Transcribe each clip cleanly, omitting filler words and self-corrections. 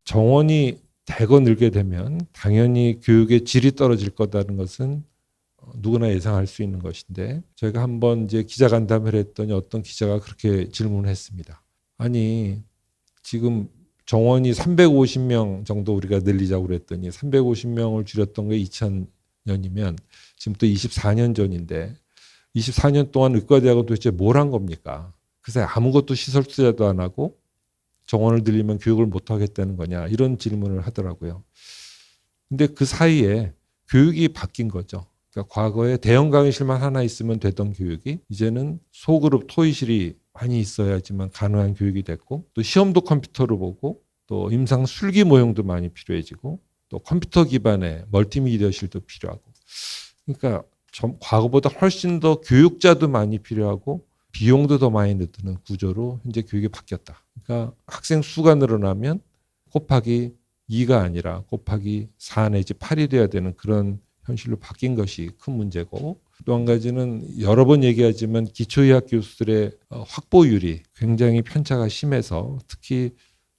정원이 대거 늘게 되면 당연히 교육의 질이 떨어질 거다는 것은 누구나 예상할 수 있는 것인데, 저희가 한번 이제 기자간담회를 했더니 어떤 기자가 그렇게 질문을 했습니다. 아니, 지금 정원이 350명 정도 우리가 늘리자고 그랬더니 350명을 줄였던 게 2000년이면 지금 또 24년 전인데 24년 동안 의과대학은 도대체 뭘 한 겁니까? 그래서 아무것도 시설 투자도 안 하고 정원을 늘리면 교육을 못 하겠다는 거냐, 이런 질문을 하더라고요. 근데 그 사이에 교육이 바뀐 거죠. 그러니까 과거에 대형 강의실만 하나 있으면 되던 교육이 이제는 소그룹 토의실이 많이 있어야지만 가능한 교육이 됐고, 또 시험도 컴퓨터로 보고, 또 임상 술기 모형도 많이 필요해지고, 또 컴퓨터 기반의 멀티미디어실도 필요하고, 그러니까 과거보다 훨씬 더 교육자도 많이 필요하고 비용도 더 많이 드는 구조로 현재 교육이 바뀌었다. 그러니까 학생 수가 늘어나면 곱하기 2가 아니라 곱하기 4 내지 8이 돼야 되는 그런 현실로 바뀐 것이 큰 문제고, 또 한 가지는 여러 번 얘기하지만 기초의학 교수들의 확보율이 굉장히 편차가 심해서, 특히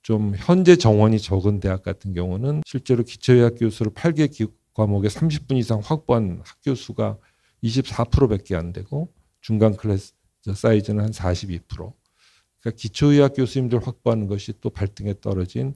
좀 현재 정원이 적은 대학 같은 경우는 실제로 기초의학 교수를 8개 과목에 30분 이상 확보한 학교 수가 24%밖에 안 되고 중간 클래스 사이즈는 한 42%. 그러니까 기초의학 교수님들 확보하는 것이 또 발등에 떨어진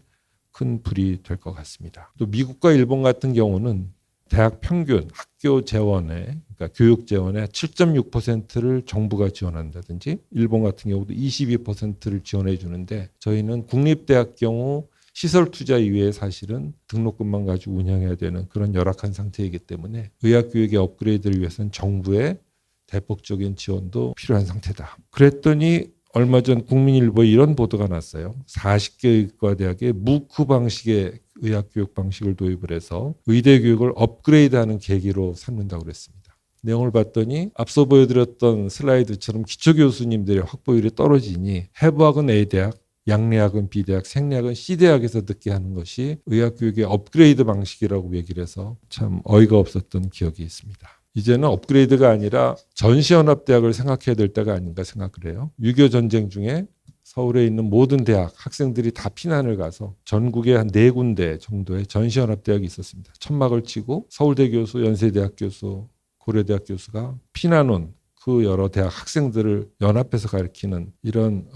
큰 불이 될 것 같습니다. 또 미국과 일본 같은 경우는 대학 평균 학교 재원에, 그러니까 교육 재원의 7.6%를 정부가 지원한다든지, 일본 같은 경우도 22%를 지원해 주는데, 저희는 국립대학 경우 시설 투자 이외에 사실은 등록금만 가지고 운영해야 되는 그런 열악한 상태이기 때문에 의학교육의 업그레이드를 위해서는 정부의 대폭적인 지원도 필요한 상태다. 그랬더니 얼마 전 국민일보에 이런 보도가 났어요. 40개 의과대학에 무크 방식의 의학교육 방식을 도입을 해서 의대 교육을 업그레이드하는 계기로 삼는다고 그랬습니다. 내용을 봤더니 앞서 보여드렸던 슬라이드처럼 기초교수님들의 확보율이 떨어지니 해부학은 A대학, 양례학은 B대학, 생례학은 C대학에서 듣게 하는 것이 의학교육의 업그레이드 방식이라고 얘기를 해서 참 어이가 없었던 기억이 있습니다. 이제는 업그레이드가 아니라 전시연합대학을 생각해야 될 때가 아닌가 생각을 해요. 6.25 전쟁 중에 서울에 있는 모든 대학 학생들이 다 피난을 가서 전국에 한 4군데 정도의 전시연합대학이 있었습니다. 천막을 치고 서울대 교수, 연세대학 교수, 고려대학 교수가 피난 온 그 여러 대학 학생들을 연합해서 가르치는 이런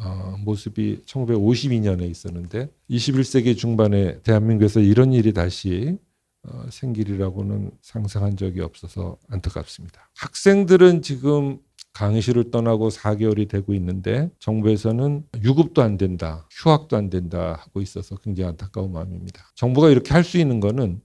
모습이 1952년에 있었는데, 21세기 중반에 대한민국에서 이런 일이 다시 생기리라고는 상상한 적이 없어서 안타깝습니다. 학생들은 지금 강의실을 떠나고 4개월이 되고 있는데 정부에서는 유급도 안 된다, 휴학도 안 된다 하고 있어서 굉장히 안타까운 마음입니다. 정부가 이렇게 할 수 있는 거는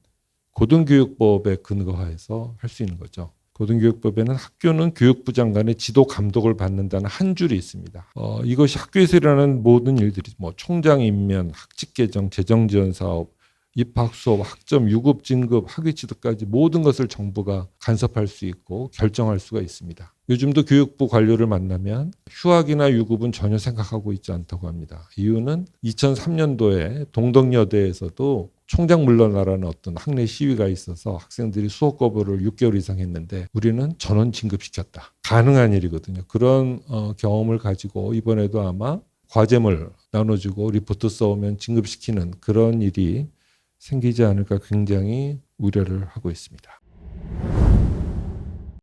고등교육법에 근거해서 할 수 있는 거죠. 고등교육법에는 학교는 교육부 장관의 지도 감독을 받는다는 한 줄이 있습니다. 이것이 학교에서 일어나는 모든 일들이 총장 임면, 학직 개정, 재정 지원 사업, 입학 수업, 학점, 유급, 진급, 학위 취득까지 모든 것을 정부가 간섭할 수 있고 결정할 수가 있습니다. 요즘도 교육부 관료를 만나면 휴학이나 유급은 전혀 생각하고 있지 않다고 합니다. 이유는 2003년도에 동덕여대에서도 총장 물러나라는 어떤 학내 시위가 있어서 학생들이 수업 거부를 6개월 이상 했는데 우리는 전원 진급시켰다. 가능한 일이거든요. 그런 경험을 가지고 이번에도 아마 과제물 나눠주고 리포트 써오면 진급시키는 그런 일이 생기지 않을까 굉장히 우려를 하고 있습니다.